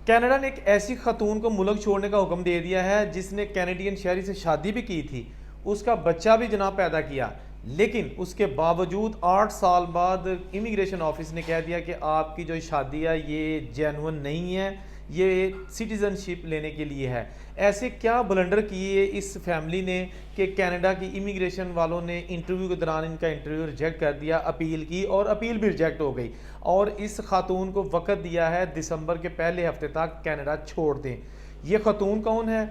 Canada ने एक ऐसी खातून को मुल्क छोड़ने का हुक्म दे दिया है जिसने कैनेडियन शहरी से शादी भी की थी, उसका बच्चा भी जनाब पैदा किया, लेकिन उसके बावजूद 8 साल बाद इमिग्रेशन ऑफिस ने कह दिया कि आपकी जो शादी है ये जेन्युइन नहीं है, ये सिटीज़नशिप लेने के लिए है। ऐसे क्या ब्लंडर किए इस फैमिली ने कि कनाडा की इमिग्रेशन वालों ने इंटरव्यू के दौरान इनका इंटरव्यू रिजेक्ट कर दिया, अपील की और अपील भी रिजेक्ट हो गई और इस खातून को वक़्त दिया है दिसंबर के पहले हफ्ते तक कनाडा छोड़ दें। ये खातून कौन है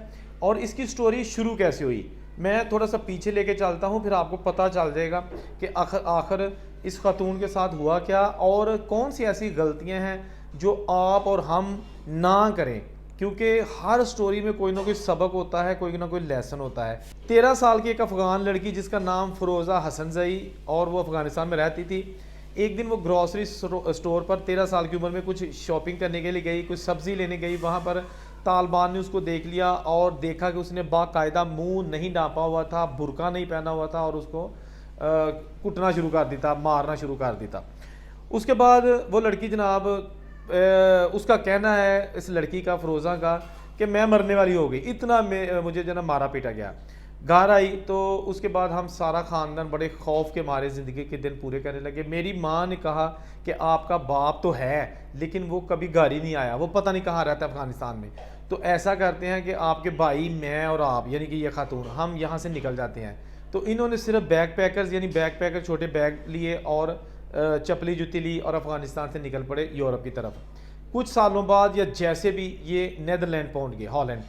और इसकी स्टोरी शुरू कैसे हुई, मैं थोड़ा सा पीछे लेके चलता हूँ, फिर आपको पता चल जाएगा कि आखिर इस खातून के साथ हुआ क्या और कौन सी ऐसी गलतियाँ हैं जो आप और हम ना करें, क्योंकि हर स्टोरी में कोई ना कोई सबक होता है, कोई ना कोई लेसन होता है। 13 साल की एक अफ़गान लड़की जिसका नाम फ़रोज़ा हसनज़ई और वो अफ़गानिस्तान में रहती थी, एक दिन वो ग्रॉसरी स्टोर पर 13 साल की उम्र में कुछ शॉपिंग करने के लिए गई, कुछ सब्ज़ी लेने गई। वहाँ पर तालिबान ने उसको देख लिया और देखा कि उसने बाकायदा मुंह नहीं ढांपा हुआ था, बुरका नहीं पहना हुआ था और उसको कुटना शुरू कर देता, मारना शुरू कर देता। उसके बाद वो लड़की जनाब उसका कहना है इस लड़की का, फ़रोज़ा का, कि मैं मरने वाली हो गई, इतना मुझे जो ना मारा पीटा गया। घर आई तो उसके बाद हम सारा ख़ानदान बड़े खौफ के मारे ज़िंदगी के दिन पूरे करने लगे। मेरी माँ ने कहा कि आपका बाप तो है लेकिन वो कभी घर ही नहीं आया, वो पता नहीं कहाँ रहता है अफ़गानिस्तान में। तो ऐसा करते हैं कि आपके भाई, मैं और आप यानी कि ये खातून, हम यहाँ से निकल जाते हैं। तो इन्होंने सिर्फ बैग पैकर्स यानी बैग पैकर छोटे बैग लिए और चपली जुती ली और अफ़गानिस्तान से निकल पड़े यूरोप की तरफ। कुछ सालों बाद या जैसे भी ये नीदरलैंड पहुंच गए, हॉलैंड,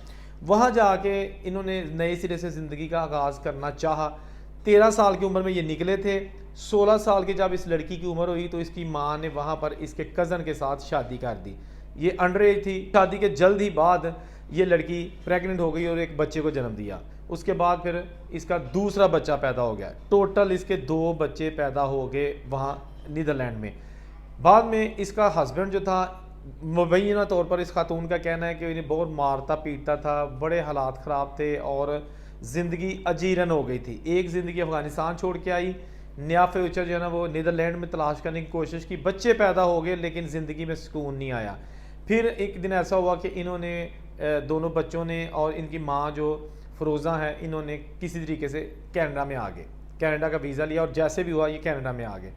वहाँ जाके इन्होंने नए सिरे से ज़िंदगी का आगाज़ करना चाहा। 13 साल की उम्र में ये निकले थे। 16 साल की जब इस लड़की की उम्र हुई तो इसकी माँ ने वहाँ पर इसके कज़न के साथ शादी कर दी। ये अंडर एज थी। शादी के जल्द ही बाद ये लड़की प्रेग्नेंट हो गई और एक बच्चे को जन्म दिया। उसके बाद फिर इसका दूसरा बच्चा पैदा हो गया। टोटल इसके 2 बच्चे पैदा हो गए वहाँ नीदरलैंड में। बाद में इसका हस्बैंड जो था, मुबैना तौर पर इस खातून का कहना है कि इन्हें बहुत मारता पीटता था, बड़े हालात ख़राब थे और ज़िंदगी अजीरन हो गई थी। एक ज़िंदगी अफ़गानिस्तान छोड़ के आई, नया फ्यूचर जो है ना वो नीदरलैंड में तलाश करने की कोशिश की, बच्चे पैदा हो गए लेकिन ज़िंदगी में सुकून नहीं आया। फिर एक दिन ऐसा हुआ कि इन्होंने दोनों बच्चों ने और इनकी माँ जो फ़रोज़ा है, इन्होंने किसी तरीके से कनाडा में आ गए, कनाडा का वीज़ा लिया और जैसे भी हुआ ये कनाडा में आ गए।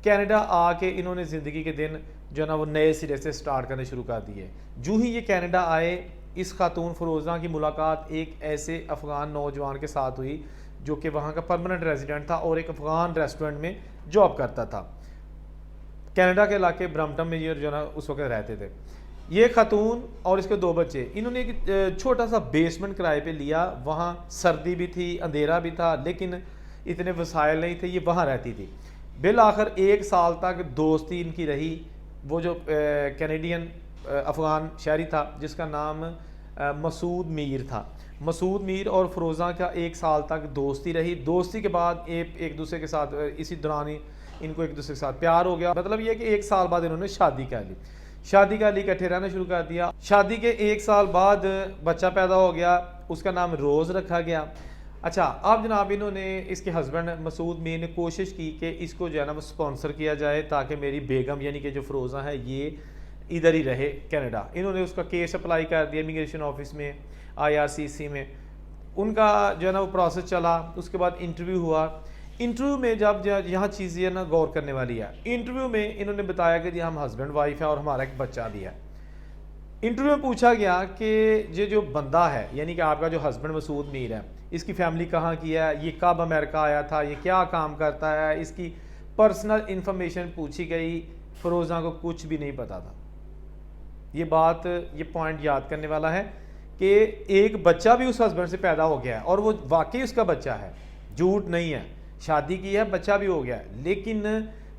कनाडा आके इन्होंने ज़िंदगी के दिन जो ना वो नए सिरे से स्टार्ट करने शुरू कर दिए। जो ही ये कनाडा आए, इस खातून फ़रोज़ा की मुलाकात एक ऐसे अफ़गान नौजवान के साथ हुई जो कि वहाँ का परमानेंट रेजिडेंट था और एक अफ़गान रेस्टोरेंट में जॉब करता था। कनाडा के इलाके ब्रम्पटन में ये जो ना उस वक्त रहते थे। ये खातून और इसके 2 बच्चे, इन्होंने एक छोटा सा बेसमेंट किराए पे लिया। वहाँ सर्दी भी थी, अंधेरा भी था, लेकिन इतने वसाइल नहीं थे, ये वहाँ रहती थी। बिल आखिर 1 साल तक दोस्ती इनकी रही। वो जो कैनेडियन अफ़गान शहरी था जिसका नाम मसूद मीर था, मसूद मीर और फ़रोज़ा का 1 साल तक दोस्ती रही। दोस्ती के बाद एक दूसरे के साथ इसी दौरान ही इनको एक दूसरे के साथ प्यार हो गया। मतलब ये कि 1 साल बाद इन्होंने शादी कर ली, इकट्ठे रहना शुरू कर दिया। शादी के 1 साल बाद बच्चा पैदा हो गया, उसका नाम रोज़ रखा गया। अच्छा, अब जनाब इन्होंने, इसके हस्बैंड मसूद मीर ने कोशिश की कि इसको जो है ना वो स्पॉन्सर किया जाए ताकि मेरी बेगम यानी कि जो फ़रोज़ा है ये इधर ही रहे कनाडा। इन्होंने उसका केस अप्लाई कर दिया इमिग्रेशन ऑफिस में, IRCC में। उनका जो है ना वो प्रोसेस चला। उसके बाद इंटरव्यू हुआ। इंटरव्यू में जब यहाँ चीज़ें ना गौर करने वाली है, इंटरव्यू में इन्होंने बताया कि जी हम हस्बैंड वाइफ है और हमारा एक बच्चा भी है। इंटरव्यू में पूछा गया कि ये जो बंदा है यानी कि आपका जो हस्बैंड मसूद मीर है, इसकी फैमिली कहाँ की है, ये कब अमेरिका आया था, ये क्या काम करता है, इसकी पर्सनल इंफॉर्मेशन पूछी गई। फ़रोज़ा को कुछ भी नहीं पता था। ये बात, ये पॉइंट याद करने वाला है कि एक बच्चा भी उस हस्बैंड से पैदा हो गया है और वो वाकई उसका बच्चा है, झूठ नहीं है। शादी की है, बच्चा भी हो गया है, लेकिन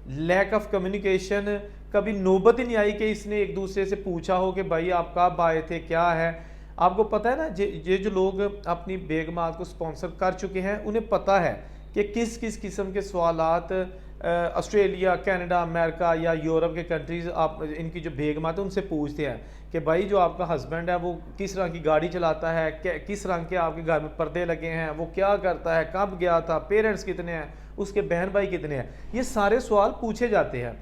लैक ऑफ कम्युनिकेशन, कभी नौबत ही नहीं आई कि इसने एक दूसरे से पूछा हो कि भाई आप कब आए थे, क्या है। आपको पता है ना, ये जो लोग अपनी बेगमात को स्पॉन्सर कर चुके हैं उन्हें पता है कि किस किस किस्म के सवालात ऑस्ट्रेलिया, कनाडा, अमेरिका या यूरोप के कंट्रीज़ आप इनकी जो बेगमात है उनसे पूछते हैं कि भाई जो आपका हस्बैंड है वो किस रंग की गाड़ी चलाता है, किस रंग के आपके घर में पर्दे लगे हैं, वो क्या करता है, कब गया था, पेरेंट्स कितने हैं, उसके बहन भाई कितने हैं। ये सारे सवाल पूछे जाते हैं।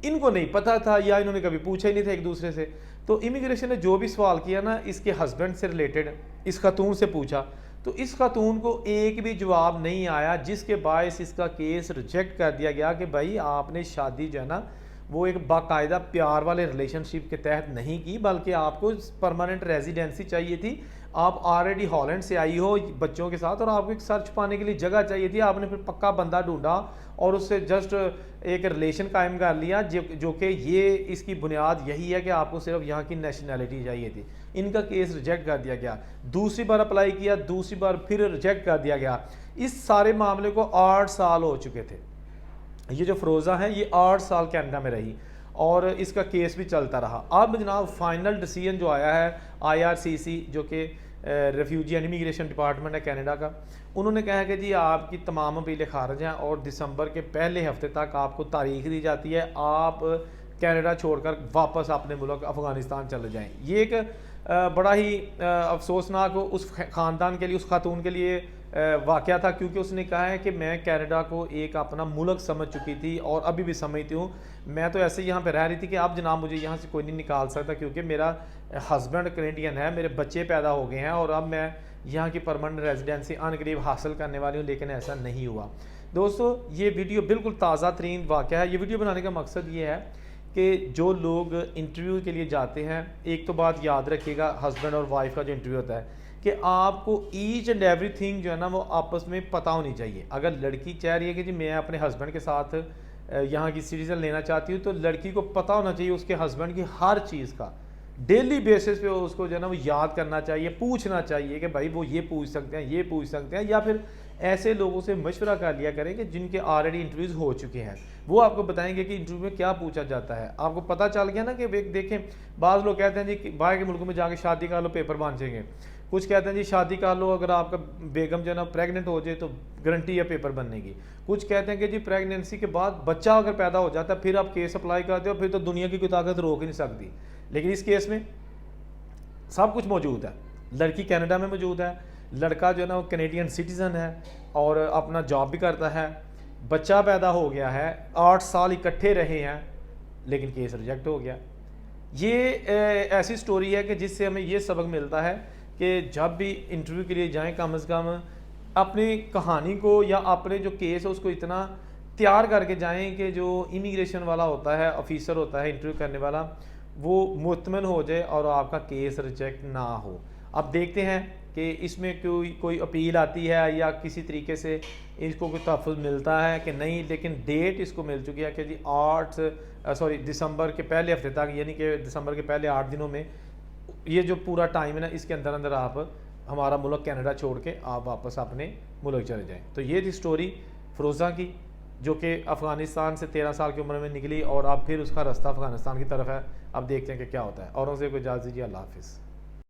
इनको नहीं पता था या इन्होंने कभी पूछा ही नहीं था एक दूसरे से। तो इमिग्रेशन ने जो भी सवाल किया ना इसके हस्बैंड से रिलेटेड, इस खातून से पूछा, तो इस खातून को एक भी जवाब नहीं आया, जिसके बायस इसका केस रिजेक्ट कर दिया गया कि भाई आपने शादी जो है ना वो एक बाकायदा प्यार वाले रिलेशनशिप के तहत नहीं की, बल्कि आपको परमानेंट रेजिडेंसी चाहिए थी। आप ऑलरेडी हॉलैंड से आई हो बच्चों के साथ और आपको एक सर्च पाने के लिए जगह चाहिए थी। आपने फिर पक्का बंदा ढूंढा और उससे जस्ट एक रिलेशन कायम कर लिया, जो कि ये इसकी बुनियाद यही है कि आपको सिर्फ यहाँ की नेशनैलिटी चाहिए थी। इनका केस रिजेक्ट कर दिया गया। दूसरी बार अप्लाई किया, दूसरी बार फिर रिजेक्ट कर दिया गया। इस सारे मामले को 8 साल हो चुके थे। ये जो फ़रोज़ा है ये 8 साल कनाडा में रही और इसका केस भी चलता रहा। अब जनाब फाइनल डिसीजन जो आया है IRCC, जो कि रेफ्यूजी एंड इमिग्रेशन डिपार्टमेंट है कनाडा का, उन्होंने कहा है कि जी आपकी तमाम अपीलें खारिज हैं और दिसंबर के पहले हफ्ते तक आपको तारीख दी जाती है, आप कनाडा छोड़कर वापस अपने मुल्क अफ़गानिस्तान चले जाएं। ये एक बड़ा ही अफसोसनाक उस ख़ानदान के लिए, उस खातून के लिए वाक़या था, क्योंकि उसने कहा है कि मैं कनाडा को एक अपना मुल्क समझ चुकी थी और अभी भी समझती हूँ। मैं तो ऐसे यहाँ पे रह रही थी कि अब जनाब मुझे यहाँ से कोई नहीं निकाल सकता, क्योंकि मेरा हस्बैंड कैनेडियन है, मेरे बच्चे पैदा हो गए हैं और अब मैं यहाँ की परमानेंट रेजिडेंसी अनकरीब हासिल करने वाली हूँ, लेकिन ऐसा नहीं हुआ। दोस्तों ये वीडियो बिल्कुल ताज़ा तरीन वाक़या है। ये वीडियो बनाने का मकसद ये है कि जो लोग इंटरव्यू के लिए जाते हैं, एक तो बात याद रखिएगा, हस्बैंड और वाइफ का जो इंटरव्यू होता है कि आपको ईच एंड एवरीथिंग जो है ना वो आपस में पता होनी चाहिए। अगर लड़की चाह रही है कि जी मैं अपने हस्बैंड के साथ यहाँ की सिटीज़न लेना चाहती हूँ, तो लड़की को पता होना चाहिए उसके हस्बैंड की हर चीज़ का। डेली बेसिस पे उसको जो है ना वो याद करना चाहिए, पूछना चाहिए कि भाई वो ये पूछ सकते हैं, ये पूछ सकते हैं, या फिर ऐसे लोगों से मशवरा कर लिया करें कि जिनके ऑलरेडी इंटरव्यूज़ हो चुके हैं। वो आपको बताएंगे कि इंटरव्यू में क्या पूछा जाता है। आपको पता चल गया ना कि देखें, बाज़ लोग कहते हैं जी बाहर के मुल्कों में जाके शादी कर लो पेपर बन जाएंगे, कुछ कहते हैं जी शादी कर लो अगर आपका बेगम जो है ना प्रेग्नेंट हो जाए तो गारंटी है पेपर बनने की। कुछ कहते हैं कि जी प्रेगनेंसी के बाद बच्चा अगर पैदा हो जाता है फिर आप केस अप्लाई करते हो, फिर तो दुनिया की कोई ताकत रोक ही नहीं सकती। लेकिन इस केस में सब कुछ मौजूद है। लड़की कनाडा में मौजूद है, लड़का जो है ना वो कैनेडियन सिटीज़न है और अपना जॉब भी करता है, बच्चा पैदा हो गया है, 8 साल इकट्ठे रहे हैं, लेकिन केस रिजेक्ट हो गया। ये ऐसी स्टोरी है कि जिससे हमें ये सबक मिलता है कि जब भी इंटरव्यू के लिए जाएं, कम से कम अपनी कहानी को या अपने जो केस है उसको इतना तैयार करके जाएं कि जो इमिग्रेशन वाला होता है, ऑफिसर होता है इंटरव्यू करने वाला, वो मुतमन हो जाए और आपका केस रिजेक्ट ना हो। अब देखते हैं कि इसमें कोई अपील आती है या किसी तरीके से इसको कोई तहफ़्फ़ुज़ मिलता है कि नहीं, लेकिन डेट इसको मिल चुकी है कि जी दिसंबर के पहले हफ्ते तक, यानी कि दिसंबर के पहले 8 दिनों में ये जो पूरा टाइम है ना, इसके अंदर अंदर आप हमारा मुल्क कनाडा छोड़ के आप वापस अपने मुल्क चले जाएं। तो ये थी स्टोरी फ़रोज़ा की, जो कि अफ़गानिस्तान से 13 साल की उम्र में निकली और अब फिर उसका रास्ता अफ़गानिस्तान की तरफ है। अब देखते हैं कि क्या होता है। औरों से कोई इजाज़त दीजिए, अल्लाह हाफ़िज़।